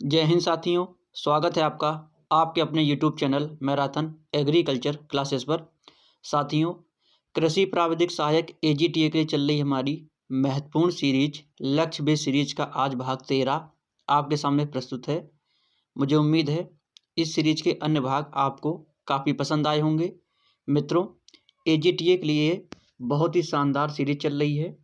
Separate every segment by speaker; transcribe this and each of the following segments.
Speaker 1: जय हिंद साथियों, स्वागत है आपका आपके अपने YouTube channel marathon agriculture classes पर। साथियों, कृषि प्राविधिक सहायक AGTA के लिए चल रही हमारी महत्वपूर्ण सीरीज लक्ष्य बेस्ड सीरीज का आज भाग 13 आपके सामने प्रस्तुत है। मुझे उम्मीद है इस सीरीज के अन्य भाग आपको काफ़ी पसंद आए होंगे। मित्रों, AGTA के लिए बहुत ही शानदार सीरीज चल रही है।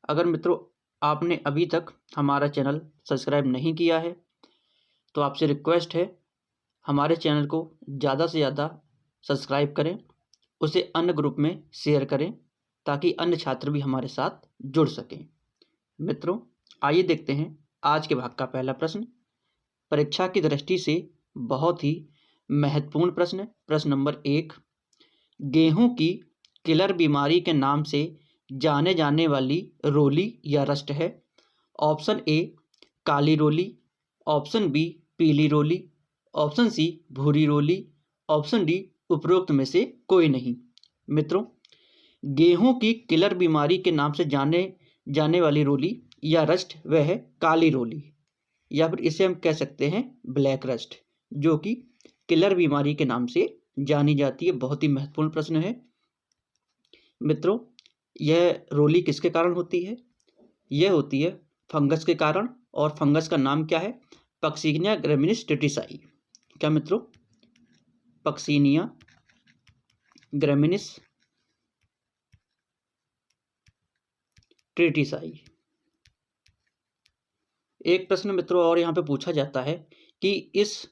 Speaker 1: अगर मित्रों आपने अभी तक हमारा चैनल सब्सक्राइब नहीं किया है तो आपसे रिक्वेस्ट है हमारे चैनल को ज़्यादा से ज़्यादा सब्सक्राइब करें, उसे अन्य ग्रुप में शेयर करें ताकि अन्य छात्र भी हमारे साथ जुड़ सकें। मित्रों, आइए देखते हैं आज के भाग का पहला प्रश्न। परीक्षा की दृष्टि से बहुत ही महत्वपूर्ण प्रश्न। प्रश्न नंबर 1, गेहूं की किलर बीमारी के नाम से जाने जाने वाली रोली या रस्ट है। ऑप्शन ए काली रोली, ऑप्शन बी पीली रोली, ऑप्शन सी भूरी रोली, ऑप्शन डी उपरोक्त में से कोई नहीं। मित्रों, गेहूं की किलर बीमारी के नाम से जाने जाने वाली रोली या रस्ट वह है काली रोली, या फिर इसे हम कह सकते हैं ब्लैक रस्ट, जो कि किलर बीमारी के नाम से जानी जाती है। बहुत ही महत्वपूर्ण प्रश्न है। मित्रों, यह रोली किसके कारण होती है? यह होती है फंगस के कारण, और फंगस का नाम क्या है? Puccinia ग्रैमिनिस tritici. क्या मित्रों? Puccinia ग्रैमिनिस tritici. एक प्रश्न मित्रों और यहाँ पे पूछा जाता है कि इस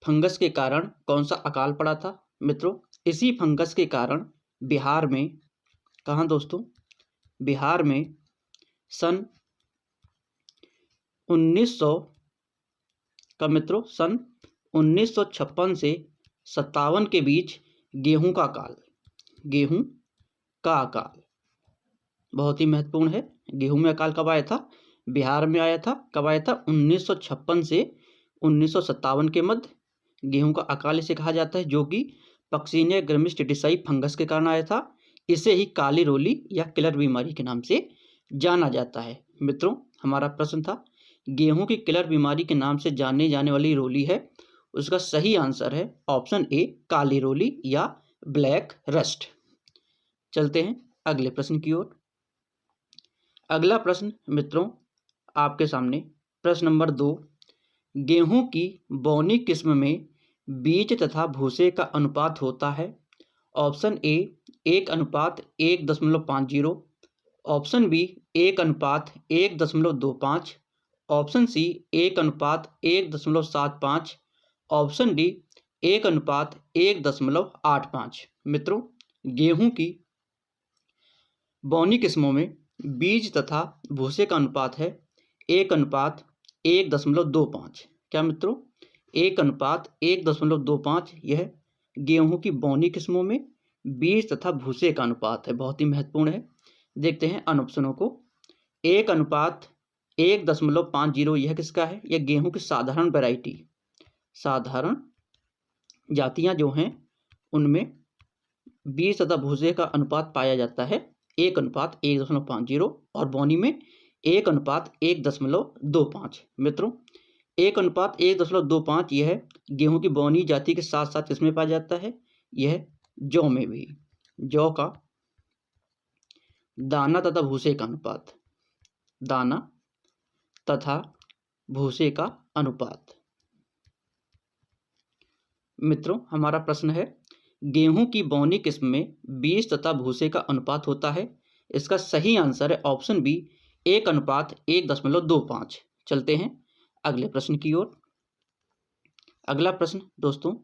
Speaker 1: फंगस के कारण कौन सा अकाल पड़ा था? मित्रों, इसी फंगस के कारण बिहार में, कहाँ दोस्तों? बिहार में सन 1900 का मित्रों सन 1956 से 57 के बीच गेहूं का अकाल, गेहूं का अकाल बहुत ही महत्वपूर्ण है। गेहूं में अकाल कब आया था? बिहार में आया था। कब आया था? 1956 से 1957 के मध्य गेहूं का अकाल इसे कहा जाता है, जो कि पक्सीनिया ग्रैमिनिस ट्रिटिसाई फंगस के कारण आया था। इसे ही काली रोली या किलर बीमारी के नाम से जाना जाता है। मित्रों, हमारा प्रश्न था गेहूं की किलर बीमारी के नाम से जाने जाने वाली रोली है, उसका सही आंसर है ऑप्शन ए काली रोली या ब्लैक रस्ट। चलते हैं अगले प्रश्न की ओर। अगला प्रश्न मित्रों आपके सामने प्रश्न नंबर 2, गेहूं की बौनी किस्म में बीज तथा भूसे का अनुपात होता है। Option A 1:1.50, option B 1:1.25, option C 1:1.75, option D 1:1.85। मित्रों, गेहूं की बौनी किस्मों में बीज तथा भूसे का अनुपात है 1:1.25। क्या मित्रों? 1:1.25 यह गेहूं की बौनी किस्मों में बीज तथा भूसे का अनुपात है। बहुत ही महत्वपूर्ण है। देखते हैं अन ऑप्शनों को। 1:1.50 यह किसका है? यह गेहूं की साधारण वैरायटी, साधारण जातियां जो हैं उनमें बीज तथा भूसे का अनुपात पाया जाता है 1:1.50 और बौनी में 1:1.25। मित्रों, 1:1.25 यह गेहूं की बौनी जाति के साथ साथ किसमें पाया जाता है? यह जौ में भी। जौ का दाना तथा भूसे का अनुपात, दाना तथा भूसे का अनुपात। मित्रों, हमारा प्रश्न है गेहूं की बौनी किस्म में बीज तथा भूसे का अनुपात होता है। इसका सही आंसर है ऑप्शन बी 1:1.25। चलते हैं अगले प्रश्न की ओर। अगला प्रश्न दोस्तों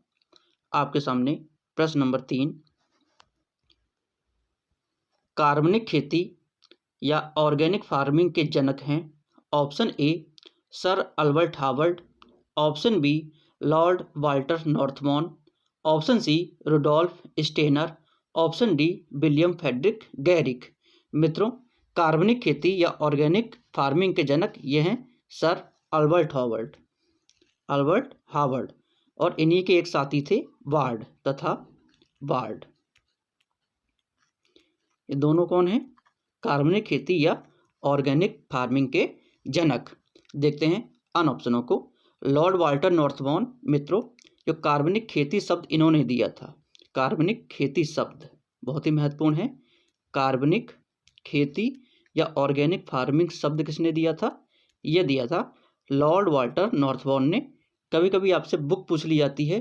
Speaker 1: आपके सामने प्रश्न नंबर 3, कार्बनिक खेती या ऑर्गेनिक फार्मिंग के जनक हैं। Option A sir Albert Howard, option B lord Walter Northbourne, option C Rudolf Steiner, option D William Frederick Gericke. मित्रों, कार्बनिक खेती या ऑर्गेनिक फार्मिंग के जनक ये हैं Sir Albert Howard, Albert Howard, और इन्हीं के एक साथी थे वार्ड तथा वार्ड। ये दोनों कौन हैं? कार्बनिक खेती या ऑर्गेनिक फार्मिंग के जनक। देखते हैं अन ऑप्शनों को। लॉर्ड वाल्टर नॉर्थबॉर्न मित्रों, जो कार्बनिक खेती शब्द इन्होंने दिया था, कार्बनिक खेती शब्द बहुत ही महत्वपूर्ण है। कार्बनिक खेती या ऑर्गेनिक फार्मिंग शब्द किसने दिया था? यह दिया था लॉर्ड वाल्टर नॉर्थबॉर्न ने। कभी कभी आपसे बुक पूछ ली जाती है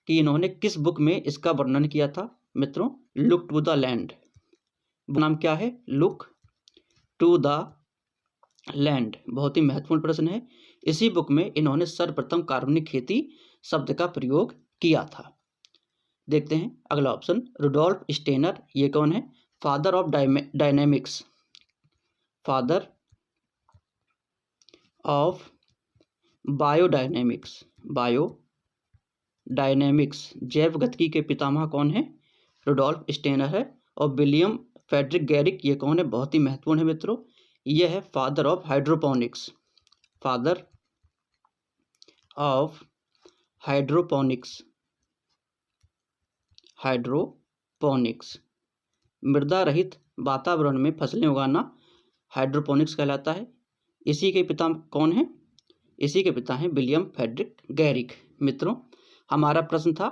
Speaker 1: कि इन्होंने किस बुक में इसका वर्णन किया था मित्रों? Look to the land. नाम क्या है? Look to the land. बहुत ही महत्वपूर्ण प्रश्न है। इसी बुक में इन्होंने सर्वप्रथम कार्बनिक खेती शब्द का प्रयोग किया था। देखते हैं अगला ऑप्शन, रुडोल्फ स्टेनर। ये कौन है? Father of dynamics, father of biodynamics, biodynamics, जैव गतिकी के पितामह कौन है? रुडोल्फ स्टेनर है। और विलियम फ्रेडरिक गैरिक, ये कौन है? बहुत ही महत्वपूर्ण है मित्रों, यह है father of hydroponics, father of hydroponics, hydroponics. मृदा रहित वातावरण में फसलें उगाना हाइड्रोपोनिक्स कहलाता है। इसी के पिता कौन है? इसी के पिता हैं विलियम फ्रेडरिक गैरिक। मित्रों, हमारा प्रश्न था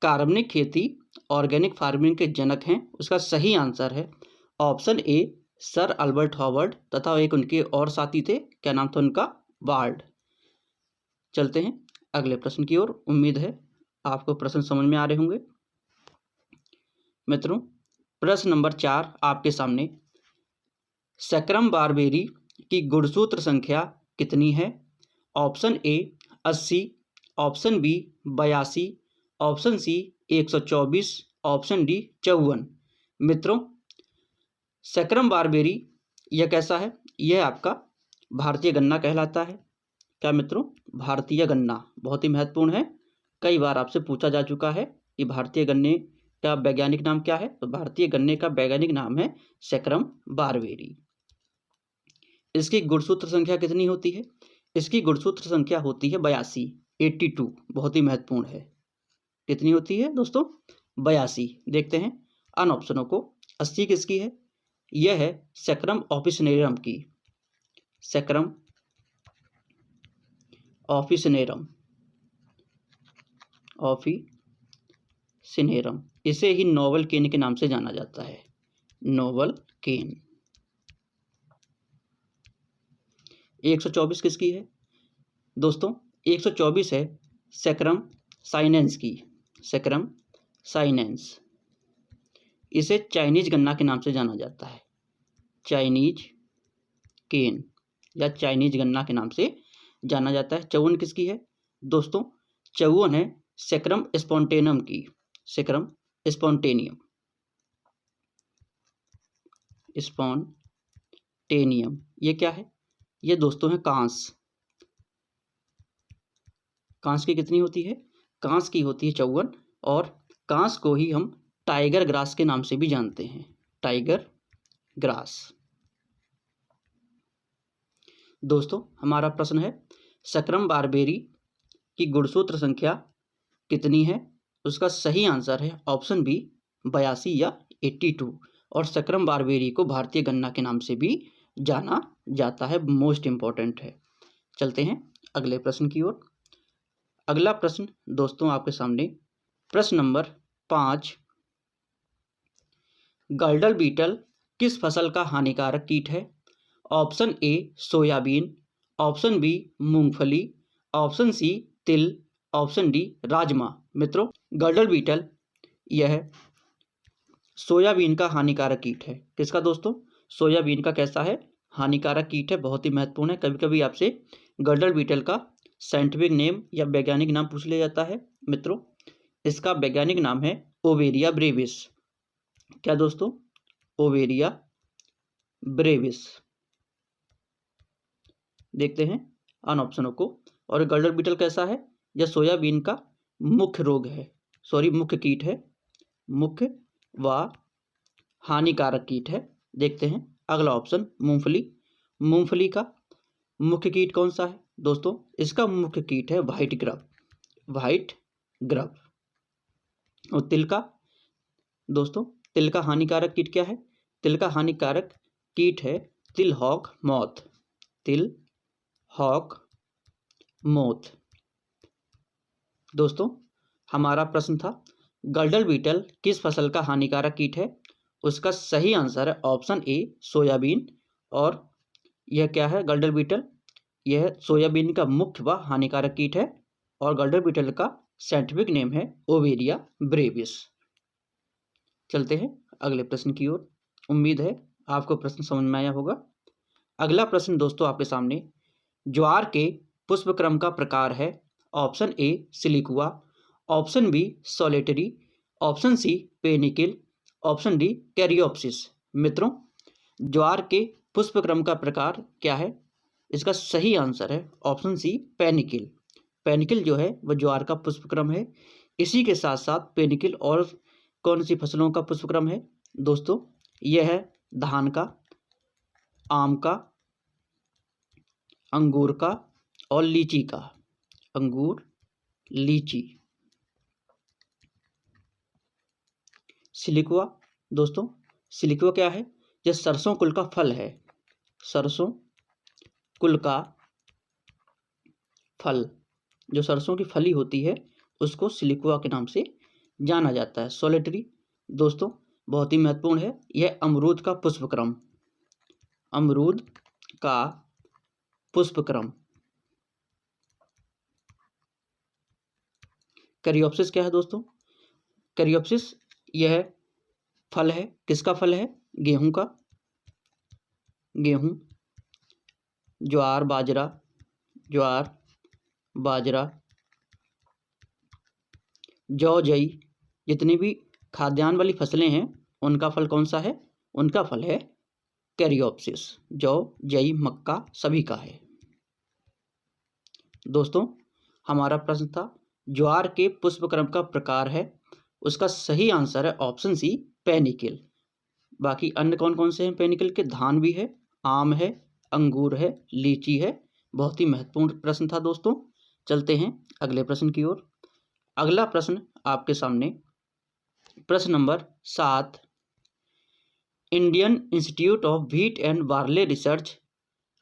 Speaker 1: कार्बनिक खेती ऑर्गेनिक फार्मिंग के जनक हैं। उसका सही आंसर है option A, sir Albert Howard, तथा एक उनके और साथी थे, क्या नाम था उनका? वार्ड। चलते हैं अगले प्रश्न की ओर। उम्मीद है आपको प्रश्न समझ में आ रहे होंगे। मित्रों, प्रश्न नंबर 4 आपके सामने, सैक्रम बारबेरी की गुणसूत्र संख्या कितनी है? Option A 80, option B 82, option C 124, option D 54। मित्रों, सैक्रम बारबेरी यह कैसा है? यह आपका भारतीय गन्ना कहलाता है। क्या मित्रों? भारतीय गन्ना बहुत ही महत्वपूर्ण है। कई बार आपसे पूछा जा चुका है कि भारतीय गन्ने का वैज्ञानिक नाम क्या है? तो भारतीय गन्ने का वैज्ञानिक नाम है सैक्रम बारबेरी। इसकी गुणसूत्र संख्या कितनी होती है? इसकी गुणसूत्र संख्या होती है 82, 82। बहुत ही महत्वपूर्ण है। कितनी होती है दोस्तों? 82। देखते हैं अन ऑप्शनों को। 80 किसकी है? यह है सैक्रम ऑफिसिनेरम की, सैक्रम ऑफिसिनेरम, ऑफिसिनेरम। इसे ही नोबल केन के नाम से जाना जाता है, नोबल केन। 124 किसकी है दोस्तों? 124 है सैक्रम साइनेंस की, सैक्रम साइनेंस। इसे चाइनीज गन्ना के नाम से जाना जाता है, चाइनीज केन या चाइनीज गन्ना के नाम से जाना जाता है। 54 किसकी है दोस्तों? 54 है सैक्रम स्पॉन्टेनम की, सैक्रम स्पॉन्टेनियम, स्पॉन्टेनियम। ये क्या है? ये दोस्तों है कांस। कांस की कितनी होती है? कांस की होती है 54। और कांस को ही हम टाइगर ग्रास के नाम से भी जानते हैं, टाइगर ग्रास। दोस्तों, हमारा प्रश्न है सैक्रम बारबेरी की गुणसूत्र संख्या कितनी है? उसका सही आंसर है ऑप्शन बी 82 या 82। और सैक्रम बारबेरी को भारतीय गन्ना के नाम से भी जाना जाता है, मोस्ट इंपॉर्टेंट है। चलते हैं अगले प्रश्न की ओर। अगला प्रश्न दोस्तों आपके सामने, प्रश्न नंबर 5, गर्डल बीटल किस फसल का हानिकारक कीट है? Option A soybean, option B मूंगफली, ऑप्शन सी तिल, ऑप्शन डी राजमा। मित्रों, गर्डल बीटल यह सोयाबीन का हानिकारक कीट है। किसका दोस्तों? सोयाबीन का कैसा है? हानिकारक कीट है। बहुत ही महत्वपूर्ण है। कभी कभी आपसे गर्डल बीटल का साइंटिफिक नेम या वैज्ञानिक नाम पूछ लिया जाता है। मित्रों, इसका वैज्ञानिक नाम है ओवेरिया ब्रेविस। क्या दोस्तों? ओवेरिया ब्रेविस। देखते हैं अन ऑप्शनों को। और गर्डल बीटल कैसा है? यह सोयाबीन का मुख्य रोग है, मुख्य कीट है, मुख्य व हानिकारक कीट है। देखते हैं अगला ऑप्शन, मूंगफली। मूंगफली का मुख्य कीट कौन सा है दोस्तों? इसका मुख्य कीट है व्हाइट ग्रब, व्हाइट ग्रब। और तिल का दोस्तों, तिल का हानिकारक कीट क्या है? तिल का हानिकारक कीट है तिल हॉक मॉथ, तिल हॉक मोथ। दोस्तों हमारा प्रश्न था गल्डल बीटल किस फसल का हानिकारक कीट है? उसका सही आंसर है ऑप्शन ए सोयाबीन। और यह क्या है गल्डल बीटल? यह सोयाबीन का मुख्य व हानिकारक कीट है और गल्डल बीटल का साइंटिफिक नेम है ओवेरिया ब्रेविस। चलते हैं अगले प्रश्न की ओर। उम्मीद है आपको प्रश्न समझ में आया होगा। अगला प्रश्न दोस्तों आपके सामने ज्वार के पुष्पक्रम का प्रकार है। Option A siliqua, option B solitary, option C panicle, option D caryopsis. मित्रों ज्वार के पुष्पक्रम का प्रकार क्या है? इसका सही आंसर है ऑप्शन सी पेनिकिल। पेनिकिल जो है वह ज्वार का पुष्पक्रम है। इसी के साथ साथ पेनिकिल और कौन सी फसलों का पुष्पक्रम है दोस्तों? यह है धान का, आम का, अंगूर का और लीची का। अंगूर, लीची। सिलिकुआ दोस्तों, सिलिकुआ क्या है? यह सरसों कुल का फल है। सरसों कुल का फल, जो सरसों की फली होती है उसको सिलिकुआ के नाम से जाना जाता है। सोलेटरी दोस्तों बहुत ही महत्वपूर्ण है, यह अमरूद का पुष्पक्रम। अमरूद का पुष्पक्रम। कैरियोप्सिस क्या है दोस्तों? कैरियोप्सिस यह फल है, किसका फल है? गेहूं का। गेहूं, ज्वार बाजरा, ज्वार बाजरा, जौ जई, जितनी भी खाद्यान्न वाली फसलें हैं उनका फल कौन सा है? उनका फल है कैरियोप्सिस। जौ जई मक्का सभी का है। दोस्तों हमारा प्रश्न था ज्वार के पुष्पक्रम का प्रकार है, उसका सही आंसर है ऑप्शन सी पेनिकिल। बाकी अन्य कौन कौन से हैं पेनिकिल के? धान भी है, आम है, अंगूर है, लीची है। बहुत ही महत्वपूर्ण प्रश्न था दोस्तों। चलते हैं अगले प्रश्न की ओर। अगला प्रश्न आपके सामने प्रश्न number 7 Indian institute of wheat and barley research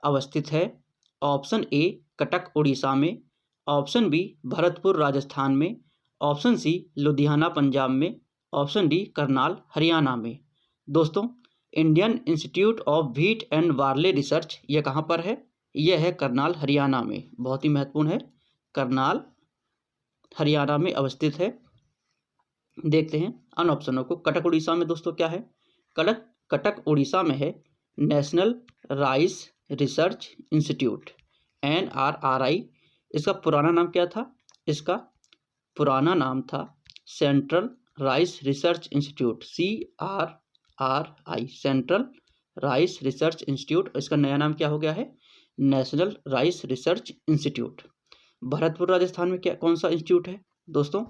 Speaker 1: अवस्थित है। ऑप्शन ए कटक उड़ीसा में, ऑप्शन बी भरतपुर राजस्थान में, ऑप्शन सी लुधियाना पंजाब में, ऑप्शन डी करनाल हरियाणा में। दोस्तों Indian institute of wheat and barley research यह कहाँ पर है? यह है करनाल हरियाणा में। बहुत ही महत्वपूर्ण है, करनाल हरियाणा में अवस्थित है। देखते हैं अन ऑप्शनों को। कटक उड़ीसा में दोस्तों क्या है? कटक उड़ीसा में है national rice research institute NRRI। इसका पुराना नाम क्या था? इसका पुराना नाम था central rice research institute CRRI, central rice research institute. इसका नया नाम क्या हो गया है? National rice research institute. Bharatpur Rajasthan में क्या कौन सा इंस्टीट्यूट है दोस्तों?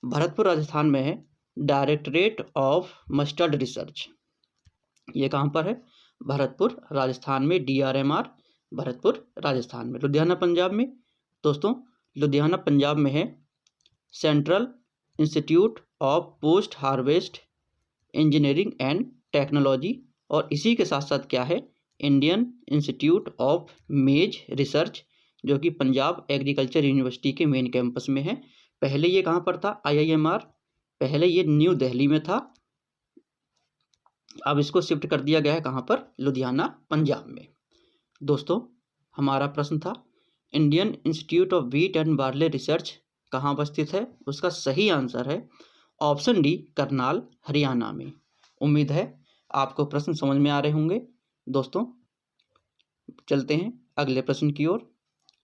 Speaker 1: भरतपुर राजस्थान में है डायरेक्टरेट ऑफ मस्टर्ड रिसर्च। ये कहाँ पर है? भरतपुर राजस्थान में, DRMR भरतपुर राजस्थान में। लुधियाना पंजाब में दोस्तों, लुधियाना पंजाब में है central institute of post harvest engineering and technology. और इसी के साथ साथ क्या है? इंडियन इंस्टीट्यूट ऑफ मेज रिसर्च, जो कि पंजाब एग्रीकल्चर यूनिवर्सिटी के मेन कैंपस में है। पहले ये कहाँ पर था? IIMR, पहले ये न्यू दिल्ली में था, अब इसको शिफ्ट कर दिया गया है कहाँ पर? लुधियाना पंजाब में। दोस्तों हमारा प्रश्न था Indian institute of wheat and barley research कहाँ अवस्थित है? उसका सही आंसर है ऑप्शन डी करनाल हरियाणा में। उम्मीद है आपको प्रश्न समझ में आ रहे होंगे। दोस्तों चलते हैं अगले प्रश्न की ओर।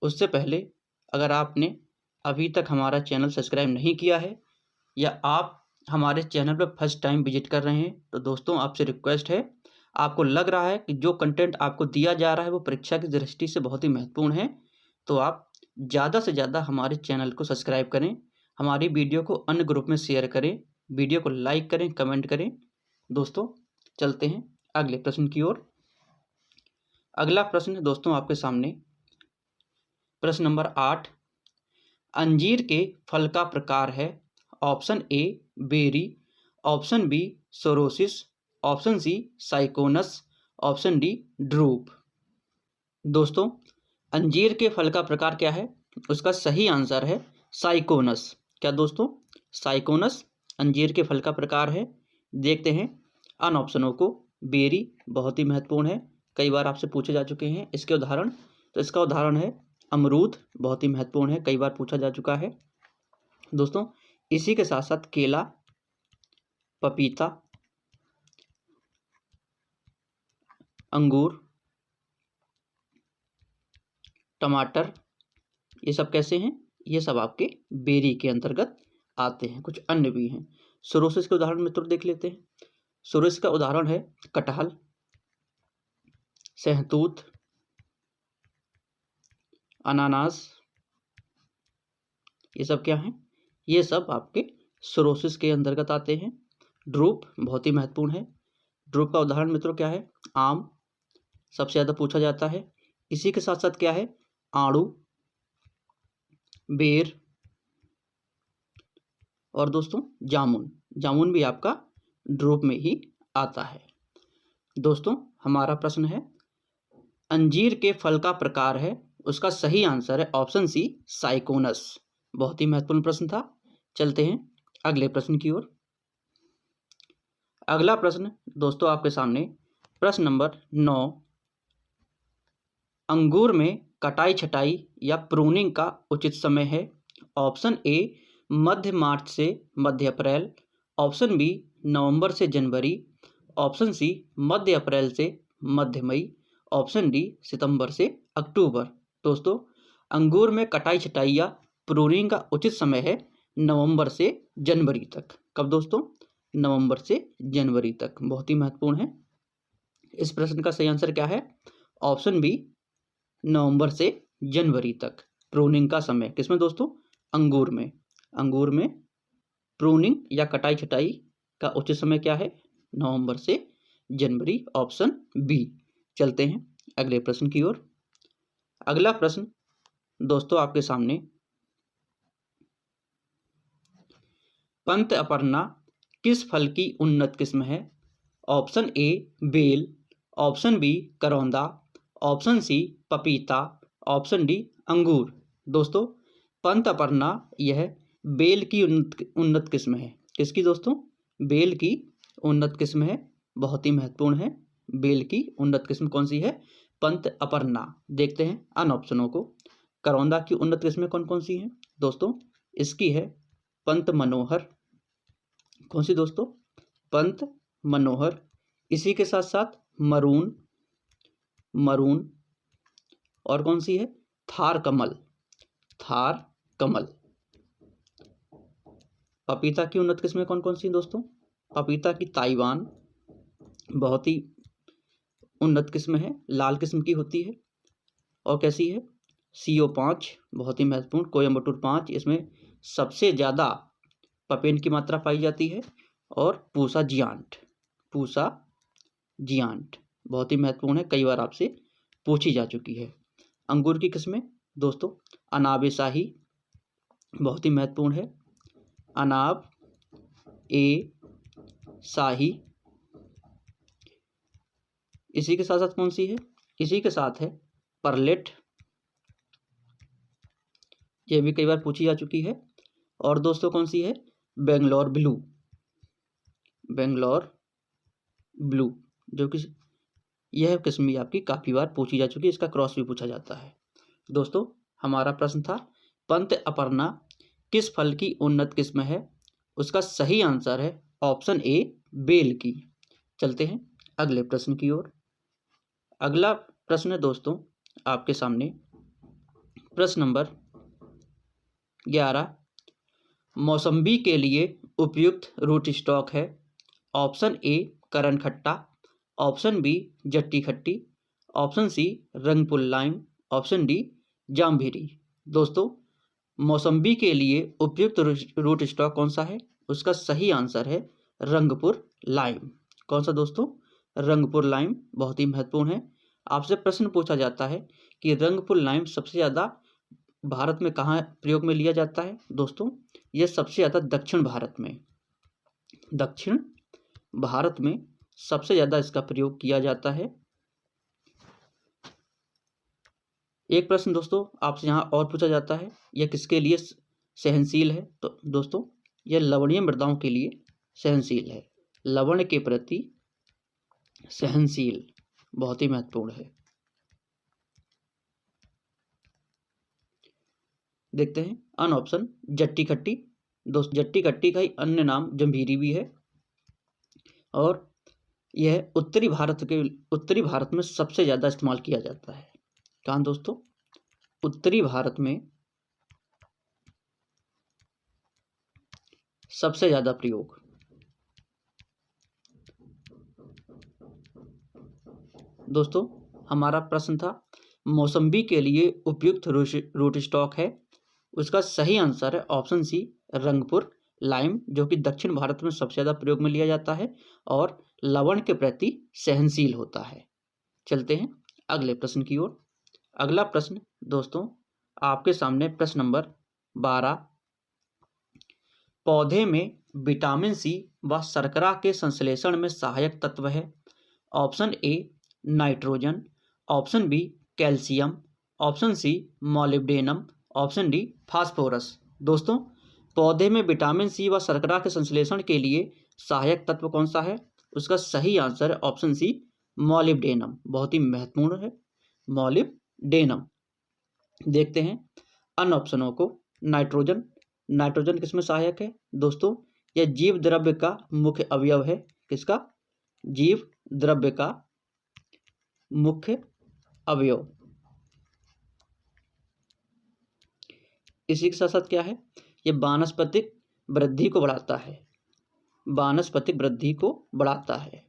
Speaker 1: उससे पहले अगर आपने अभी तक हमारा चैनल सब्सक्राइब नहीं किया है या आप हमारे चैनल पर फर्स्ट टाइम विजिट कर रहे हैं तो दोस्तों आपसे रिक्वेस्ट है, आपको लग रहा है कि जो कंटेंट आपको दिया जा रहा है वो परीक्षा की दृष्टि से बहुत ही महत्वपूर्ण है, तो आप ज़्यादा से ज़्यादा हमारे चैनल को सब्सक्राइब करें, हमारी वीडियो को अन्य ग्रुप में शेयर करें, वीडियो को लाइक करें, कमेंट करें। दोस्तों चलते हैं अगले प्रश्न की ओर। अगला प्रश्न दोस्तों आपके सामने प्रश्न नंबर 8 अंजीर के फल का प्रकार है। Option A berry, option B sorosis, option C syconus, option D drupe. दोस्तों अंजीर के फल का प्रकार क्या है? उसका सही आंसर है साइकोनस। क्या दोस्तों? साइकोनस अंजीर के फल का प्रकार है। देखते हैं अन ऑप्शनों को। बेरी बहुत ही महत्वपूर्ण है, कई बार आपसे पूछे जा चुके हैं इसके उदाहरण। तो इसका उदाहरण है अमरूद, बहुत ही महत्वपूर्ण है, कई बार पूछा जा चुका है दोस्तों। इसी के साथ साथ केला, पपीता, अंगूर, टमाटर, ये सब कैसे हैं? ये सब आपके बेरी के अंतर्गत आते हैं। कुछ अन्य भी हैं। सोरोसिस के उदाहरण मित्रों देख लेते हैं। सोरोसिस का उदाहरण है कटहल, सहतूत, अनानास, ये सब क्या हैं? ये सब आपके सोरोसिस के अंतर्गत आते हैं। ड्रूप बहुत ही महत्वपूर्ण है। ड्रूप का उदाहरण मित्रों क्या है? आम, सबसे ज़्यादा पूछा जाता है। इसी के साथ साथ क्या है? आड़ू, बेर और दोस्तों जामुन। जामुन भी आपका ड्रूप में ही आता है। दोस्तों हमारा प्रश्न है अंजीर के फल का प्रकार है, उसका सही आंसर है ऑप्शन सी साइकोनस। बहुत ही महत्वपूर्ण प्रश्न था। चलते हैं अगले प्रश्न की ओर। अगला प्रश्न दोस्तों आपके सामने प्रश्न नंबर 9। अंगूर में कटाई छटाई या प्रूनिंग का उचित समय है। ऑप्शन ए मध्य मार्च से मध्य अप्रैल, ऑप्शन बी नवंबर से जनवरी, ऑप्शन सी मध्य अप्रैल से मध्य मई, ऑप्शन डी सितंबर से अक्टूबर। दोस्तों अंगूर में कटाई छटाई या प्रूनिंग का उचित समय है नवंबर से जनवरी तक। कब दोस्तों? नवंबर से जनवरी तक। बहुत ही महत्वपूर्ण है। इस प्रश्न का सही आंसर क्या है? ऑप्शन बी नवंबर से जनवरी तक प्रूनिंग का समय। किसमें दोस्तों? अंगूर में। अंगूर में प्रूनिंग या कटाई छटाई का उचित समय क्या है? नवंबर से जनवरी, ऑप्शन बी। चलते हैं अगले प्रश्न की ओर। अगला प्रश्न दोस्तों आपके सामने पंत अपर्णा किस फल की उन्नत किस्म है? ऑप्शन ए बेल, ऑप्शन बी करौंदा, ऑप्शन सी पपीता, ऑप्शन डी अंगूर। दोस्तों पंत अपर्णा यह बेल की उन्नत किस्म है। किसकी दोस्तों? बेल की उन्नत किस्म है। बहुत ही महत्वपूर्ण है। बेल की उन्नत किस्म कौन सी है? पंत अपर्णा। देखते हैं अन ऑप्शनों को। करौंदा की उन्नत किस्में कौन कौन सी हैं? दोस्तों इसकी है पंत मनोहर। कौन सी दोस्तों? पंत मनोहर। इसी के साथ साथ मरून, मरून और कौन सी है? थार कमल, थार कमल। पपीता की उन्नत किस्में कौन कौन सी दोस्तों? पपीता की ताइवान बहुत ही उन्नत किस्म है, लाल किस्म की होती है। और कैसी है? CO5 बहुत ही महत्वपूर्ण, कोयम्बटूर 5, इसमें सबसे ज़्यादा पपेन की मात्रा पाई जाती है। और पूसा जियांट, पूसा जियांट बहुत ही महत्वपूर्ण है, कई बार आपसे पूछी जा चुकी है। अंगूर की किस्में दोस्तों अनाब शाही बहुत ही महत्वपूर्ण है, अनाब ए शाही। इसी के साथ साथ कौन सी है? इसी के साथ है परलेट, यह भी कई बार पूछी जा चुकी है। और दोस्तों कौन सी है? बेंगलोर ब्लू, बेंगलोर ब्लू, जो कि यह किस्म भी आपकी काफ़ी बार पूछी जा चुकी है, इसका क्रॉस भी पूछा जाता है। दोस्तों हमारा प्रश्न था पंत अपर्णा किस फल की उन्नत किस्म है? उसका सही आंसर है ऑप्शन ए बेल की। चलते हैं अगले प्रश्न की ओर। अगला प्रश्न है दोस्तों आपके सामने प्रश्न नंबर 11। मौसम्बी के लिए उपयुक्त रूट स्टॉक है। ऑप्शन ए करण खट्टा, ऑप्शन बी जट्टी खट्टी, option C Rangpur lime, option D जाम्भीरी। दोस्तों मौसम्बी के लिए उपयुक्त रूट स्टॉक कौन सा है? उसका सही आंसर है रंगपुर लाइम। कौन सा दोस्तों? रंगपुर लाइम बहुत ही महत्वपूर्ण है। आपसे प्रश्न पूछा जाता है कि रंगपुर लाइम सबसे ज़्यादा भारत में कहाँ प्रयोग में लिया जाता है? दोस्तों यह सबसे ज़्यादा दक्षिण भारत में, दक्षिण भारत में सबसे ज़्यादा इसका प्रयोग किया जाता है। एक प्रश्न दोस्तों आपसे यहाँ और पूछा जाता है, यह किसके लिए सहनशील है? तो दोस्तों यह लवणीय मृदाओं के लिए सहनशील है। लवण के प्रति सहनशील, बहुत ही महत्वपूर्ण है। देखते हैं अन ऑप्शन जट्टी खट्टी। दोस्त जट्टी खट्टी का ही अन्य नाम जम्भीरी भी है, और यह उत्तरी भारत में सबसे ज़्यादा इस्तेमाल किया जाता है। कहाँ दोस्तों? उत्तरी भारत में सबसे ज़्यादा प्रयोग। दोस्तों हमारा प्रश्न था मौसम्बी के लिए उपयुक्त रूट स्टॉक है, उसका सही आंसर है ऑप्शन सी रंगपुर लाइम, जो कि दक्षिण भारत में सबसे ज़्यादा प्रयोग में लिया जाता है और लवण के प्रति सहनशील होता है। चलते हैं अगले प्रश्न की ओर। अगला प्रश्न दोस्तों आपके सामने प्रश्न नंबर 12। पौधे में विटामिन सी व शर्करा के संश्लेषण में सहायक तत्व है। Option A nitrogen, option B calcium, option C molybdenum, option D phosphorus. दोस्तों पौधे में विटामिन सी व शर्करा के संश्लेषण के लिए सहायक तत्व कौन सा है? उसका सही आंसर है ऑप्शन सी मॉलिब्डेनम, बहुत ही महत्वपूर्ण है मॉलिब्डेनम। देखते हैं अन्य ऑप्शनों को। नाइट्रोजन, नाइट्रोजन किसमें सहायक है? दोस्तों यह जीव द्रव्य का मुख्य अवयव है। किसका? जीव द्रव्य का मुख्य अवयव। इसी के साथ साथ क्या है? यह वानस्पतिक वृद्धि को बढ़ाता है, वानस्पतिक वृद्धि को बढ़ाता है,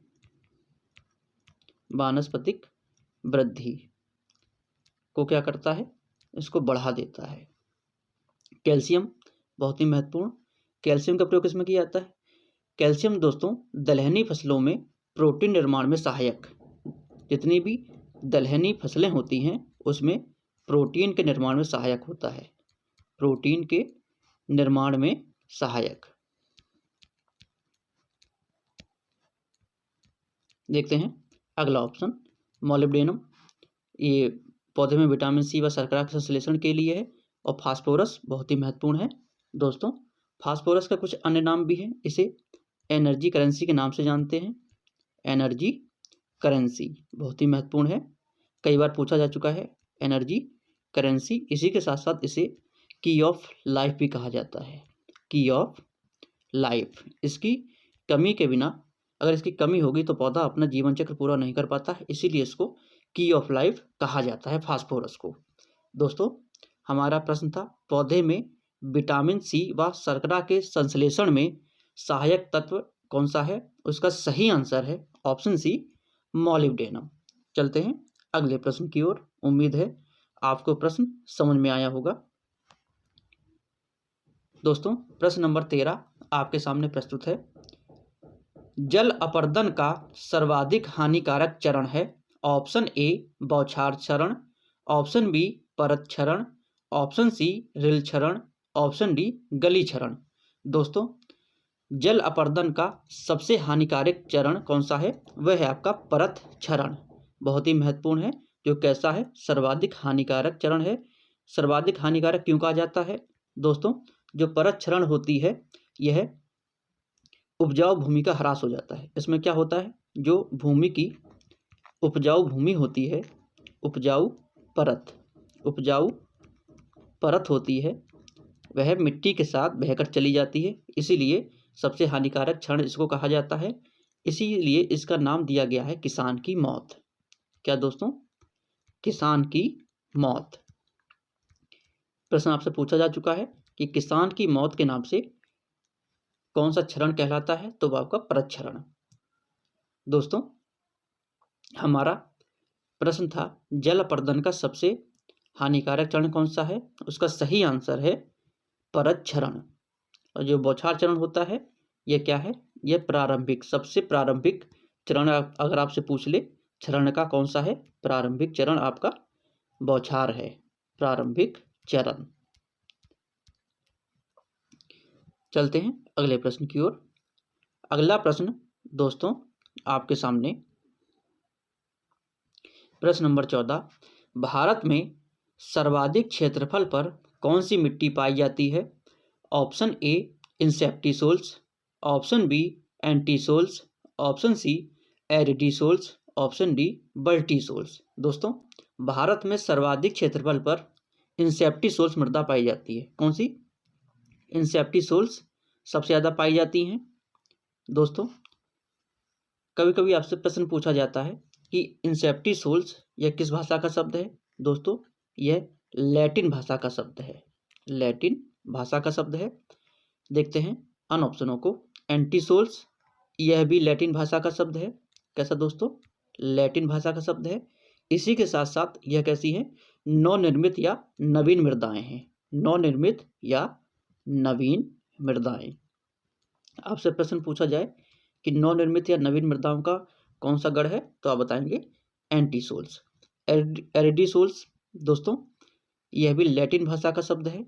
Speaker 1: वानस्पतिक वृद्धि को क्या करता है? इसको बढ़ा देता है। कैल्शियम बहुत ही महत्वपूर्ण, कैल्शियम का प्रयोग किसमें किया जाता है? कैल्शियम दोस्तों दलहनी फसलों में प्रोटीन निर्माण में सहायक, जितनी भी दलहनी फसलें होती हैं उसमें प्रोटीन के निर्माण में सहायक होता है, प्रोटीन के निर्माण में सहायक। देखते हैं अगला ऑप्शन मॉलिब्डेनम, ये पौधे में विटामिन सी व शर्करा के संश्लेषण के लिए है, और फास्फोरस बहुत ही महत्वपूर्ण है। दोस्तों फास्फोरस का कुछ अन्य नाम भी है, इसे एनर्जी करेंसी के नाम से जानते हैं, एनर्जी करेंसी बहुत ही महत्वपूर्ण है, कई बार पूछा जा चुका है एनर्जी करेंसी। इसी के साथ साथ इसे की ऑफ लाइफ भी कहा जाता है, की ऑफ लाइफ। इसकी कमी के बिना, अगर इसकी कमी होगी तो पौधा अपना जीवन चक्र पूरा नहीं कर पाता है, इसीलिए इसको की ऑफ लाइफ कहा जाता है फास्फोरस को। दोस्तों हमारा प्रश्न था पौधे में विटामिन सी व शर्करा के संश्लेषण में सहायक तत्व कौन सा है? उसका सही आंसर है ऑप्शन सी मॉलिब्डेनम। चलते हैं अगले प्रश्न की ओर। उम्मीद है आपको प्रश्न समझ में आया होगा। दोस्तों प्रश्न नंबर 13 आपके सामने प्रस्तुत है। जल अपर्दन का सर्वाधिक हानिकारक चरण है। ऑप्शन ए बौछार क्षरण, ऑप्शन बी परत क्षरण, ऑप्शन सी रिल क्षरण, ऑप्शन डी गली क्षरण। दोस्तों जल अपर्दन का सबसे हानिकारक चरण कौन सा है? वह है आपका परत क्षरण, बहुत ही महत्वपूर्ण है। जो कैसा है? सर्वाधिक हानिकारक चरण है। सर्वाधिक हानिकारक क्यों कहा जाता है? दोस्तों जो परत क्षरण होती है यह उपजाऊ भूमि का ह्रास हो जाता है। इसमें क्या होता है? जो भूमि की उपजाऊ भूमि होती है, उपजाऊ परत होती है, वह मिट्टी के साथ बहकर चली जाती है, इसीलिए सबसे हानिकारक क्षण इसको कहा जाता है। इसीलिए इसका नाम दिया गया है किसान की मौत। क्या दोस्तों? किसान की मौत। प्रश्न आपसे पूछा जा चुका है कि किसान की मौत के नाम से कौन सा क्षरण कहलाता है? तो वह आपका परत क्षरण। दोस्तों हमारा प्रश्न था जल अपर्दन का सबसे हानिकारक चरण कौन सा है? उसका सही आंसर है परत क्षरण। और जो बौछार चरण होता है यह क्या है? यह प्रारंभिक, सबसे प्रारंभिक चरण अगर आपसे पूछ ले क्षरण का कौन सा है? प्रारंभिक चरण आपका बौछार है, प्रारंभिक चरण। चलते हैं अगले प्रश्न की ओर। अगला प्रश्न दोस्तों आपके सामने प्रश्न नंबर 14। भारत में सर्वाधिक क्षेत्रफल पर कौन सी मिट्टी पाई जाती है? Option A inceptisols, option B entisols, option C aridisols, option D ultisols. दोस्तों, भारत में सर्वाधिक क्षेत्रफल पर इंसेप्टिसोल्स मृदा पाई जाती है। कौन सी? इंसेप्टिसोल्स सबसे ज़्यादा पाई जाती हैं। दोस्तों, कभी कभी आपसे प्रश्न पूछा जाता है कि इंसेप्टिसोल्स यह किस भाषा का शब्द है? दोस्तों, यह लैटिन भाषा का शब्द है। लैटिन भाषा का शब्द है। देखते हैं अन ऑप्शनों को। एंटीसोल्स, यह भी लैटिन भाषा का शब्द है। कैसा दोस्तों? लैटिन भाषा का शब्द है। इसी के साथ साथ यह कैसी है? नवनिर्मित या नवीन मृदाएं हैं। नवनिर्मित या नवीन मृदाएं। आपसे प्रश्न पूछा जाए कि नवनिर्मित या नवीन मृदाओं का कौन सा गण है, तो आप बताएंगे एंटीसोल्स। एरिडीसोल्स, दोस्तों, यह भी लैटिन भाषा का शब्द है।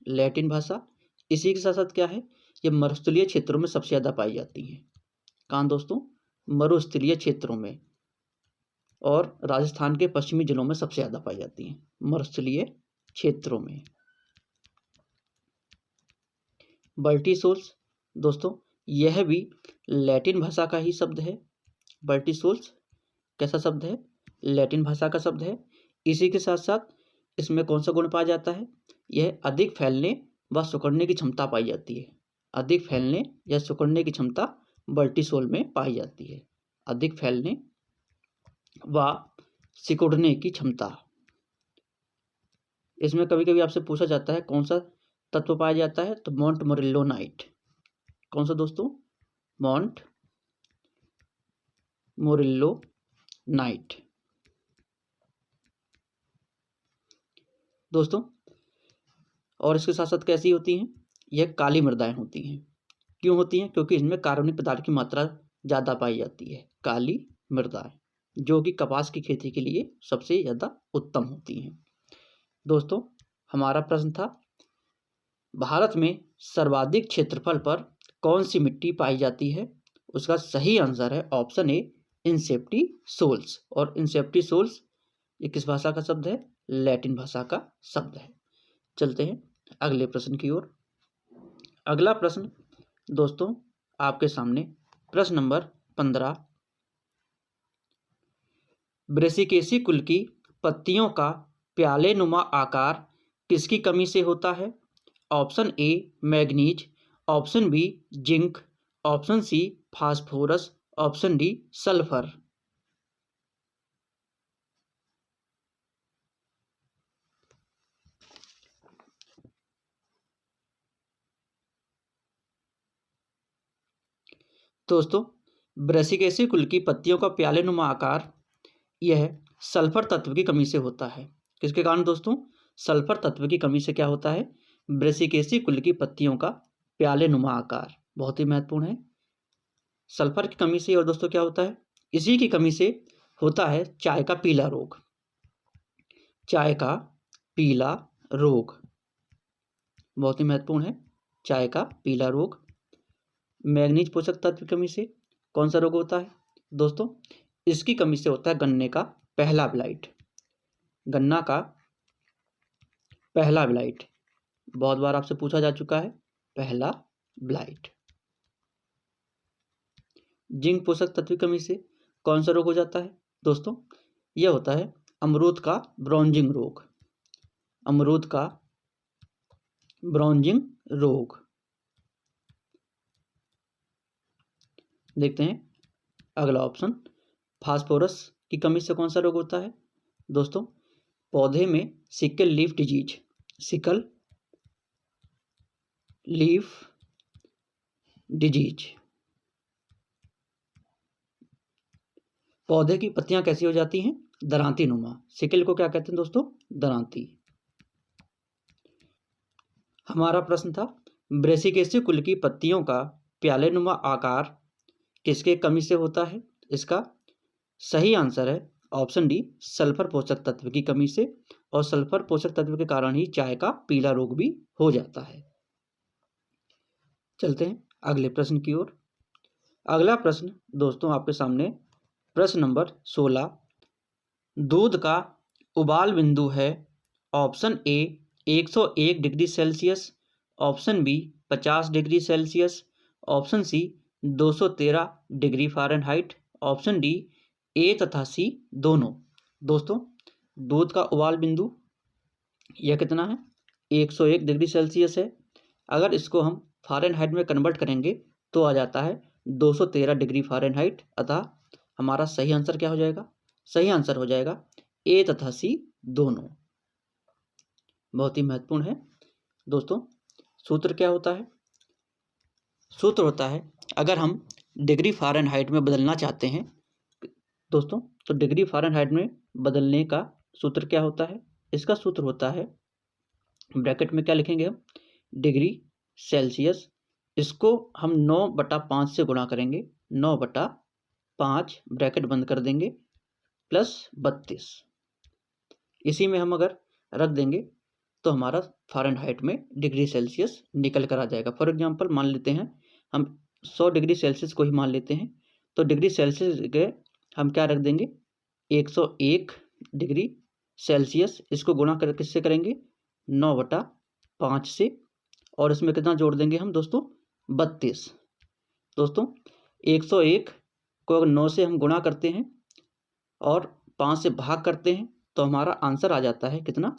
Speaker 1: लैटिन भाषा। इसी के साथ साथ क्या है? ये मरुस्थलीय क्षेत्रों में सबसे ज़्यादा पाई जाती हैं। कहाँ दोस्तों? मरुस्थलीय क्षेत्रों में, और राजस्थान के पश्चिमी जिलों में सबसे ज़्यादा पाई जाती हैं, मरुस्थलीय क्षेत्रों में। बल्टीसोल्स, दोस्तों, यह भी लैटिन भाषा का ही शब्द है। बल्टीसोल्स कैसा शब्द है? लैटिन भाषा का शब्द है। इसी के साथ साथ इसमें कौन सा गुण पाया जाता है? यह अधिक फैलने व सिकुड़ने की क्षमता पाई जाती है। अधिक फैलने या सिकुड़ने की क्षमता बल्टीसोल में पाई जाती है। अधिक फैलने व सिकुड़ने की क्षमता। इसमें कभी कभी आपसे पूछा जाता है कौन सा तत्व पाया जाता है, तो मॉन्ट मोरेल्लोनाइट। कौन सा दोस्तों? मॉन्ट मोरेल्लोनाइट। दोस्तों, और इसके साथ साथ कैसी होती हैं? यह काली मृदाएं होती हैं। क्यों होती हैं? क्योंकि इनमें कार्बनिक पदार्थ की मात्रा ज़्यादा पाई जाती है। काली मृदाएं, जो कि कपास की खेती के लिए सबसे ज़्यादा उत्तम होती हैं। दोस्तों, हमारा प्रश्न था भारत में सर्वाधिक क्षेत्रफल पर कौन सी मिट्टी पाई जाती है? उसका सही आंसर है ऑप्शन ए इंसेप्टिसोल्स। और इंसेप्टिसोल्स ये किस भाषा का शब्द है? लैटिन भाषा का शब्द है। चलते हैं अगले प्रश्न की ओर। अगला प्रश्न दोस्तों आपके सामने प्रश्न नंबर 15। ब्रेसिकेसी कुल की पत्तियों का प्याले नुमा आकार किसकी कमी से होता है? Option A manganese, option B zinc, option C phosphorus, option D sulphur. दोस्तों, ब्रेसिकेसी कुल की पत्तियों का प्याले नुमा आकार यह सल्फर तत्व की कमी से होता है। किसके कारण दोस्तों? सल्फर तत्व की कमी से क्या होता है? ब्रेसिकेसी कुल की पत्तियों का प्याले नुमा आकार। बहुत ही महत्वपूर्ण है। सल्फर की कमी से, और दोस्तों क्या होता है? इसी की कमी से होता है चाय का पीला रोग। चाय का पीला रोग बहुत ही महत्वपूर्ण है। चाय का पीला रोग। मैग्नीज पोषक तत्व की कमी से कौन सा रोग होता है दोस्तों? इसकी कमी से होता है गन्ने का पहला ब्लाइट। गन्ना का पहला ब्लाइट बहुत बार आपसे पूछा जा चुका है, पहला ब्लाइट। जिंक पोषक तत्व की कमी से कौन सा रोग हो जाता है दोस्तों? यह होता है अमरूद का ब्राउजिंग रोग। अमरूद का ब्राउजिंग रोग। देखते हैं अगला ऑप्शन। फास्फोरस की कमी से कौन सा रोग होता है दोस्तों? पौधे में sickle leaf disease. Sickle leaf disease. पौधे की पत्तियां कैसी हो जाती हैं? दरांती नुमा। सिकल को क्या कहते हैं दोस्तों? दरांती। हमारा प्रश्न था ब्रेसिकेसी कुल की पत्तियों का प्याले नुमा आकार किसके कमी से होता है? इसका सही आंसर है ऑप्शन डी सल्फर पोषक तत्व की कमी से। और सल्फर पोषक तत्व के कारण ही चाय का पीला रोग भी हो जाता है। चलते हैं अगले प्रश्न की ओर। अगला प्रश्न दोस्तों आपके सामने प्रश्न नंबर 16। दूध का उबाल बिंदु है option A 101 degree Celsius, option B 50 degree Celsius, option C 213 degree Fahrenheit, option D A तथा सी दोनों। दोस्तों दूध का उबाल बिंदु यह कितना है, 101 डिग्री सेल्सियस है। अगर इसको हम फ़ारेनहाइट में कन्वर्ट करेंगे तो आ जाता है 213 डिग्री फ़ारेनहाइट। अतः हमारा सही आंसर क्या हो जाएगा, सही आंसर हो जाएगा ए तथा सी दोनों। बहुत ही महत्वपूर्ण है दोस्तों। सूत्र क्या होता है, सूत्र होता है अगर हम डिग्री फ़ारेनहाइट में बदलना चाहते हैं दोस्तों, तो डिग्री फ़ारेनहाइट में बदलने का सूत्र क्या होता है, इसका सूत्र होता है, ब्रैकेट में क्या लिखेंगे हम, डिग्री सेल्सियस, इसको हम 9/5 से गुणा करेंगे, 9/5 ब्रैकेट बंद कर देंगे प्लस 32, इसी में हम अगर रख देंगे तो हमारा फ़ारेनहाइट में डिग्री सेल्सियस निकल कर आ जाएगा। फॉर एग्जांपल मान लेते हैं हम 100 डिग्री सेल्सियस को ही मान लेते हैं, तो डिग्री सेल्सियस के हम क्या रख देंगे, 101 डिग्री सेल्सियस, इसको गुणा कर किससे करेंगे, 9/5 से, और इसमें कितना जोड़ देंगे हम दोस्तों, 32। दोस्तों 101 को अगर 9 से हम गुणा करते हैं और 5 से भाग करते हैं तो हमारा आंसर आ जाता है कितना,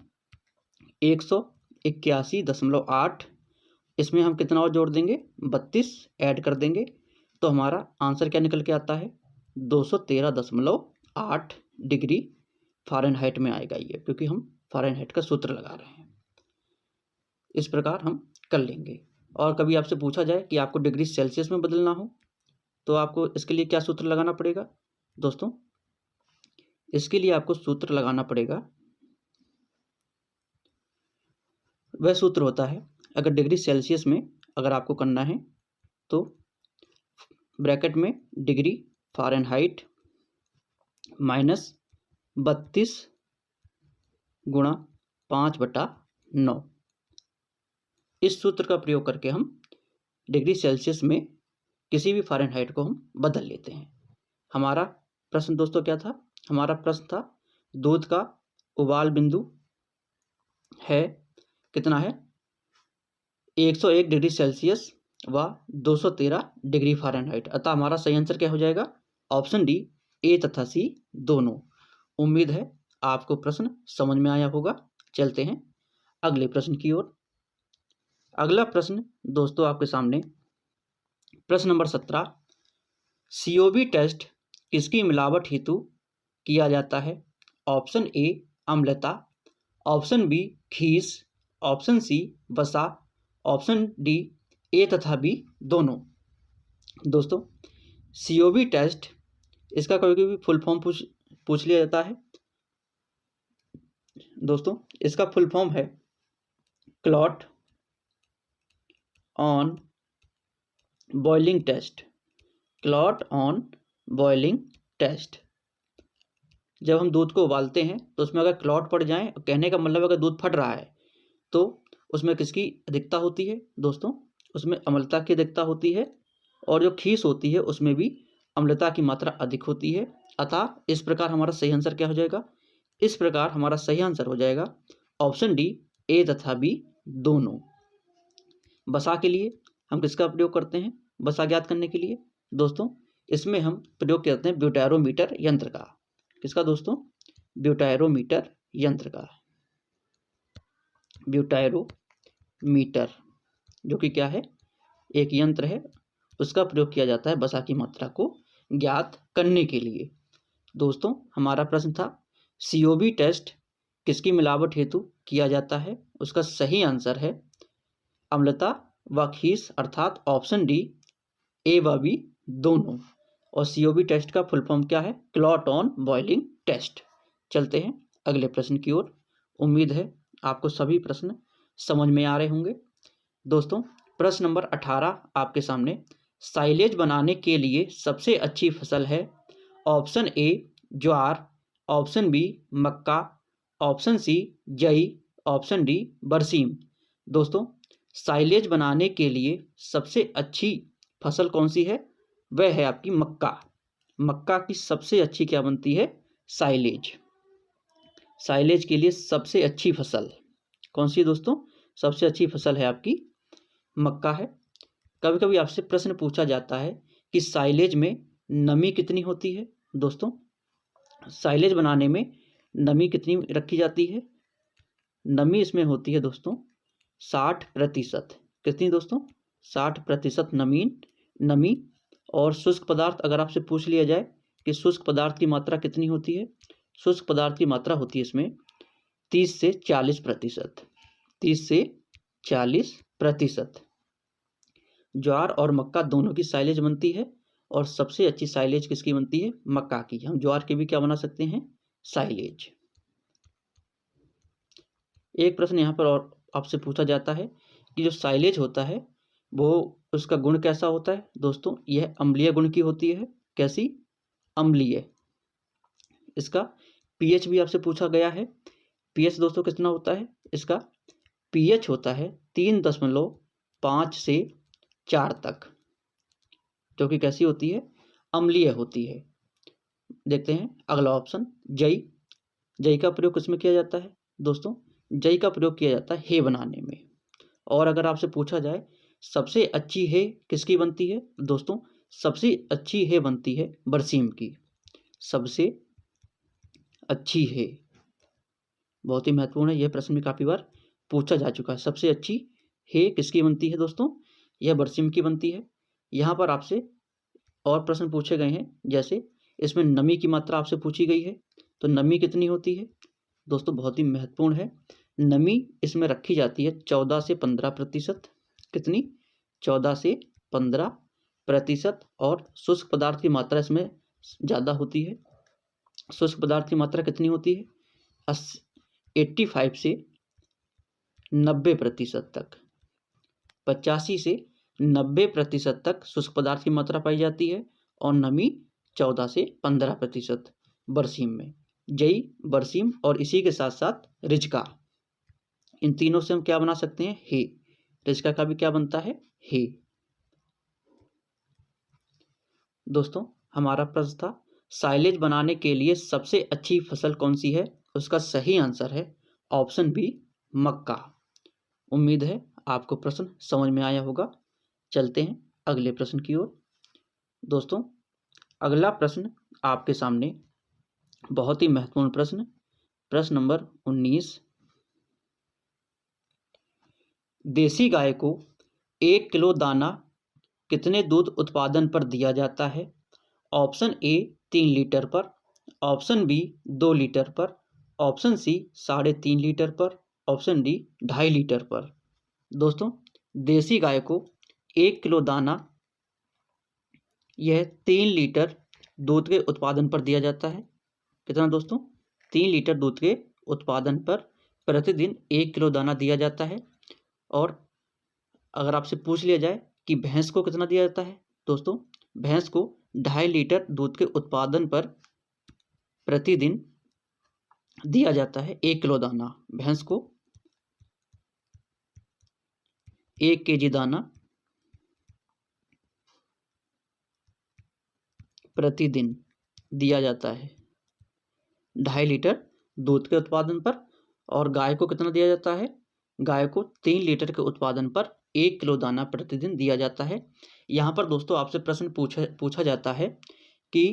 Speaker 1: 181.8। इसमें हम कितना और जोड़ देंगे, 32 ऐड कर देंगे, तो हमारा आंसर क्या निकल के आता है, 213.8 डिग्री फ़ारेनहाइट में आएगा ये, क्योंकि हम फ़ारेनहाइट का सूत्र लगा रहे हैं। इस प्रकार हम कर लेंगे। और कभी आपसे पूछा जाए कि आपको डिग्री सेल्सियस में बदलना हो तो आपको इसके लिए क्या सूत्र लगाना पड़ेगा दोस्तों, इसके लिए आपको सूत्र लगाना पड़ेगा, वह सूत्र होता है, अगर डिग्री सेल्सियस में अगर आपको करना है तो ब्रैकेट में डिग्री फ़ारेनहाइट माइनस 32 गुणा 5/9, इस सूत्र का प्रयोग करके हम डिग्री सेल्सियस में किसी भी फ़ारेनहाइट को हम बदल लेते हैं। हमारा प्रश्न दोस्तों क्या था, हमारा प्रश्न था दूध का उबाल बिंदु है कितना है, 101 डिग्री सेल्सियस व 213 डिग्री फ़ारेनहाइट। अतः हमारा सही आंसर क्या हो जाएगा, ऑप्शन डी ए तथा सी दोनों। उम्मीद है आपको प्रश्न समझ में आया होगा। चलते हैं अगले प्रश्न की ओर। अगला प्रश्न दोस्तों आपके सामने प्रश्न नंबर 17, COB टेस्ट किसकी मिलावट हेतु किया जाता है, ऑप्शन ए अम्लता, ऑप्शन बी खीस, ऑप्शन सी वसा, ऑप्शन डी ए तथा बी दोनों। दोस्तों COB टेस्ट, इसका कभी कभी फुल फॉर्म पूछ लिया जाता है दोस्तों, इसका फुल फॉर्म है clot on boiling test, clot on boiling test. जब हम दूध को उबालते हैं तो उसमें अगर क्लॉट पड़ जाए, कहने का मतलब अगर दूध फट रहा है तो उसमें किसकी अधिकता होती है दोस्तों, उसमें अम्लता की अधिकता होती है, और जो खीस होती है उसमें भी अम्लता की मात्रा अधिक होती है। अतः इस प्रकार हमारा सही आंसर क्या हो जाएगा, इस प्रकार हमारा सही आंसर हो जाएगा ऑप्शन डी ए तथा बी दोनों। वसा के लिए हम किसका प्रयोग करते हैं, वसा ज्ञात करने के लिए दोस्तों, इसमें हम प्रयोग करते हैं ब्यूटारोमीटर यंत्र का। किसका दोस्तों, ब्यूटारोमीटर यंत्र का। ब्यूटारोमीटर जो कि क्या है, एक यंत्र है, उसका प्रयोग किया जाता है वसा की मात्रा को ज्ञात करने के लिए। दोस्तों हमारा प्रश्न था COB टेस्ट किसकी मिलावट हेतु किया जाता है, उसका सही आंसर है अम्लता व खीस, अर्थात ऑप्शन डी ए व बी दोनों। और COB टेस्ट का फुल फॉर्म क्या है, क्लॉट ऑन बॉइलिंग टेस्ट। चलते हैं अगले प्रश्न की ओर। उम्मीद है आपको सभी प्रश्न समझ में आ रहे होंगे। दोस्तों प्रश्न नंबर 18 आपके सामने, साइलेज बनाने के लिए सबसे अच्छी फसल है, ऑप्शन ए ज्वार, ऑप्शन बी मक्का, ऑप्शन सी जई, ऑप्शन डी बरसीम। दोस्तों साइलेज बनाने के लिए सबसे अच्छी फसल कौन सी है, वह है आपकी मक्का। मक्का की सबसे अच्छी क्या बनती है, साइलेज। साइलेज के लिए सबसे अच्छी फसल कौन सी है दोस्तों? सबसे अच्छी फसल है आपकी मक्का है। कभी कभी आपसे प्रश्न पूछा जाता है कि साइलेज में नमी कितनी होती है दोस्तों? साइलेज बनाने में नमी कितनी रखी जाती है? नमी इसमें होती है दोस्तों 60%। कितनी दोस्तों? 60% नमी। और शुष्क पदार्थ अगर आपसे पूछ लिया जाए कि शुष्क पदार्थ की मात्रा कितनी होती है, शुष्क पदार्थ की मात्रा होती है इसमें 30 से 40%। 30 से 40%। ज्वार और मक्का दोनों की साइलेज बनती है और सबसे अच्छी साइलेज किसकी बनती है? मक्का की। हम ज्वार के भी क्या बना सकते हैं? साइलेज। एक प्रश्न यहाँ पर और आपसे पूछा जाता है कि जो साइलेज होता है वो उसका गुण कैसा होता है दोस्तों? यह अम्लीय गुण की होती है। कैसी? अम्लीय। इसका पीएच भी आपसे पूछा गया है। पीएच दोस्तों कितना होता है इसका? पीएच होता है 3.5 से 4 तक, जो कि कैसी होती है? अम्लीय होती है। देखते हैं अगला ऑप्शन, जई। जई का प्रयोग किसमें किया जाता है दोस्तों? जई का प्रयोग किया जाता है हे बनाने में। और अगर आपसे पूछा जाए सबसे अच्छी हे किसकी बनती है दोस्तों? सबसे अच्छी हे बनती है बरसीम की। सबसे अच्छी हे, बहुत ही महत्वपूर्ण है, यह प्रश्न भी काफी बार पूछा जा चुका है। सबसे अच्छी हे किसकी बनती है दोस्तों? यह बरसीम की बनती है। यहाँ पर आपसे और प्रश्न पूछे गए हैं, जैसे इसमें नमी की मात्रा आपसे पूछी गई है, तो नमी कितनी होती है दोस्तों? बहुत ही महत्वपूर्ण है। नमी इसमें रखी जाती है 14 से 15%। कितनी? 14 से 15%। और शुष्क पदार्थ की मात्रा इसमें ज़्यादा होती है। शुष्क पदार्थ की मात्रा कितनी होती है? 85 से 90% तक। 85 से 90% तक शुष्क पदार्थ की मात्रा पाई जाती है और नमी 14 से 15% बरसीम में। जई, बरसीम और इसी के साथ साथ रिजका, इन तीनों से हम क्या बना सकते हैं? हे। रिजका का भी क्या बनता है? हे। दोस्तों हमारा प्रश्न था साइलेज बनाने के लिए सबसे अच्छी फसल कौन सी है? उसका सही आंसर है ऑप्शन बी, मक्का। उम्मीद है आपको प्रश्न समझ में आया होगा। चलते हैं अगले प्रश्न की ओर। दोस्तों अगला प्रश्न आपके सामने बहुत ही महत्वपूर्ण प्रश्न, प्रश्न नंबर 19। देसी गाय को 1 किलो दाना कितने दूध उत्पादन पर दिया जाता है? ऑप्शन ए 3 लीटर पर, ऑप्शन बी 2 लीटर पर, ऑप्शन सी 3.5 लीटर पर, ऑप्शन डी 2.5 लीटर पर। दोस्तों देसी गाय को 1 किलो दाना यह 3 लीटर दूध के उत्पादन पर दिया जाता है। कितना दोस्तों? 3 लीटर दूध के उत्पादन पर प्रतिदिन 1 किलो दाना दिया जाता है। और अगर आपसे पूछ लिया जाए कि भैंस को कितना दिया जाता है दोस्तों? भैंस को 2.5 लीटर दूध के उत्पादन पर प्रतिदिन दिया जाता है 1 किलो दाना। भैंस को 1 केजी दाना प्रतिदिन दिया जाता है 2.5 लीटर दूध के उत्पादन पर। और गाय को कितना दिया जाता है? गाय को 3 लीटर के उत्पादन पर 1 किलो दाना प्रतिदिन दिया जाता है। यहाँ पर दोस्तों आपसे प्रश्न पूछा जाता है कि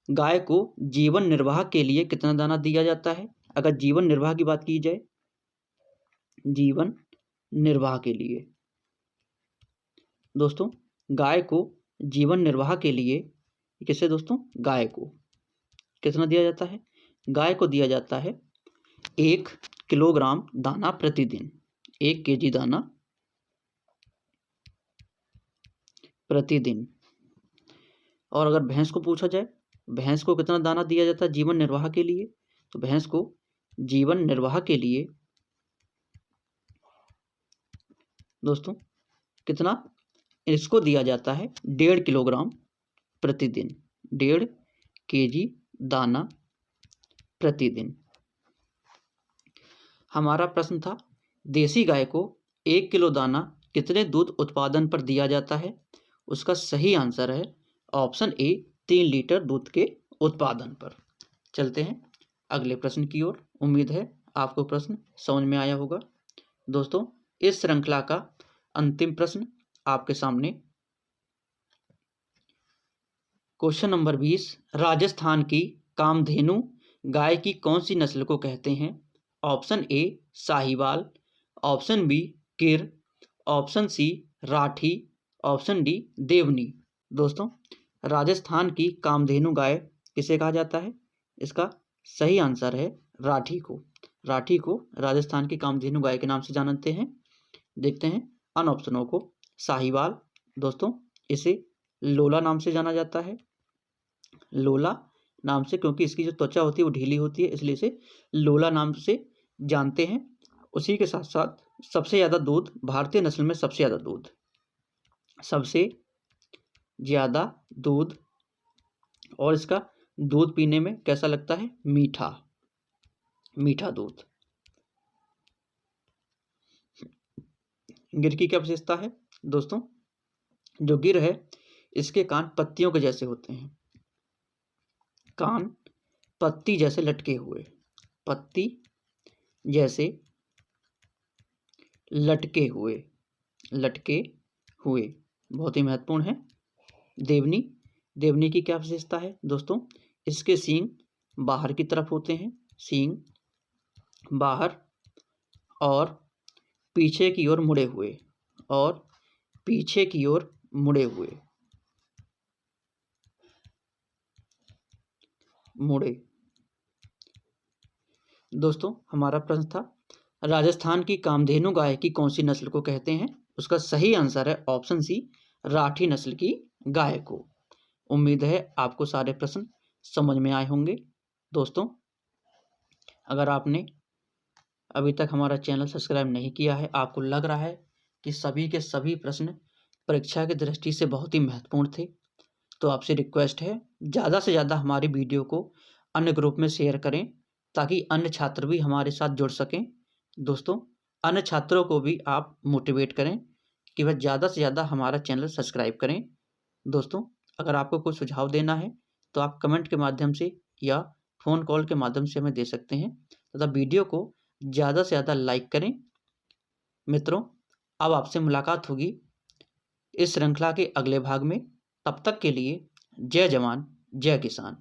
Speaker 1: गाय को जीवन निर्वाह के लिए कितना दाना दिया जाता है? अगर जीवन निर्वाह की बात की जाए, जीवन निर्वाह के लिए दोस्तों गाय को जीवन निर्वाह के लिए किसे दोस्तों? गाय को कितना दिया जाता है? गाय को दिया जाता है 1 किलोग्राम दाना प्रतिदिन, 1 केजी दाना प्रतिदिन। और अगर भैंस को पूछा जाए भैंस को कितना दाना दिया जाता है जीवन निर्वाह के लिए, तो भैंस को जीवन निर्वाह के लिए दोस्तों कितना इसको दिया जाता है? 1.5 किलोग्राम प्रतिदिन, 1.5 केजी दाना प्रतिदिन। हमारा प्रश्न था देसी गाय को 1 किलो दाना कितने दूध उत्पादन पर दिया जाता है? उसका सही आंसर है ऑप्शन ए 3 लीटर दूध के उत्पादन पर। चलते हैं अगले प्रश्न की ओर। उम्मीद है आपको प्रश्न समझ में आया होगा। दोस्तों, इस श्रृंखला का अंतिम प्रश्न आपके सामने। क्वेश्चन नंबर 20, राजस्थान की कामधेनु गाय की कौन सी नस्ल को कहते हैं? Option A Sahiwal, option B Gir, option C Rathi, option D Deoni. दोस्तों, राजस्थान की कामधेनु गाय किसे कहा जाता है? इसका सही आंसर है राठी को। राठी को राजस्थान की कामधेनु गाय के नाम से जानते हैं। देखते हैं अन ऑप्शनों को। साहिवाल, दोस्तों इसे लोला नाम से जाना जाता है। लोला नाम से, क्योंकि इसकी जो त्वचा होती है वो ढीली होती है, इसलिए इसे लोला नाम से जानते हैं। उसी के साथ साथ सबसे ज़्यादा दूध, भारतीय नस्ल में सबसे ज़्यादा दूध, सबसे ज़्यादा दूध, और इसका दूध पीने में कैसा लगता है? मीठा, मीठा दूध। गिर की क्या विशेषता है? दोस्तों, जो गिर है इसके कान पत्तियों के जैसे होते हैं, कान पत्ती जैसे लटके हुए, पत्ती जैसे लटके हुए, लटके हुए, बहुत ही महत्वपूर्ण है। देवनी, देवनी की क्या विशेषता है? दोस्तों, इसके सींग बाहर की तरफ होते हैं, सींग बाहर और पीछे की ओर मुड़े हुए, और पीछे की ओर मुड़े हुए, मुड़े। दोस्तों, हमारा प्रश्न था राजस्थान की कामधेनु गाय की कौन सी नस्ल को कहते हैं? उसका सही आंसर है ऑप्शन सी, राठी नस्ल की गाय को। उम्मीद है आपको सारे प्रश्न समझ में आए होंगे। दोस्तों, अगर आपने अभी तक हमारा चैनल सब्सक्राइब नहीं किया है, आपको लग रहा है कि सभी के सभी प्रश्न परीक्षा की दृष्टि से बहुत ही महत्वपूर्ण थे, तो आपसे रिक्वेस्ट है ज़्यादा से ज़्यादा हमारी वीडियो को अन्य ग्रुप में शेयर करें, ताकि अन्य छात्र भी हमारे साथ जुड़ सकें। दोस्तों, अन्य छात्रों को भी आप मोटिवेट करें कि वह ज़्यादा से ज़्यादा हमारा चैनल सब्सक्राइब करें। दोस्तों, अगर आपको कोई सुझाव देना है तो आप कमेंट के माध्यम से या फ़ोन कॉल के माध्यम से हमें दे सकते हैं, तथा वीडियो को ज़्यादा से ज़्यादा लाइक करें। मित्रों, अब आपसे मुलाकात होगी इस श्रृंखला के अगले भाग में। तब तक के लिए जय जवान जय किसान।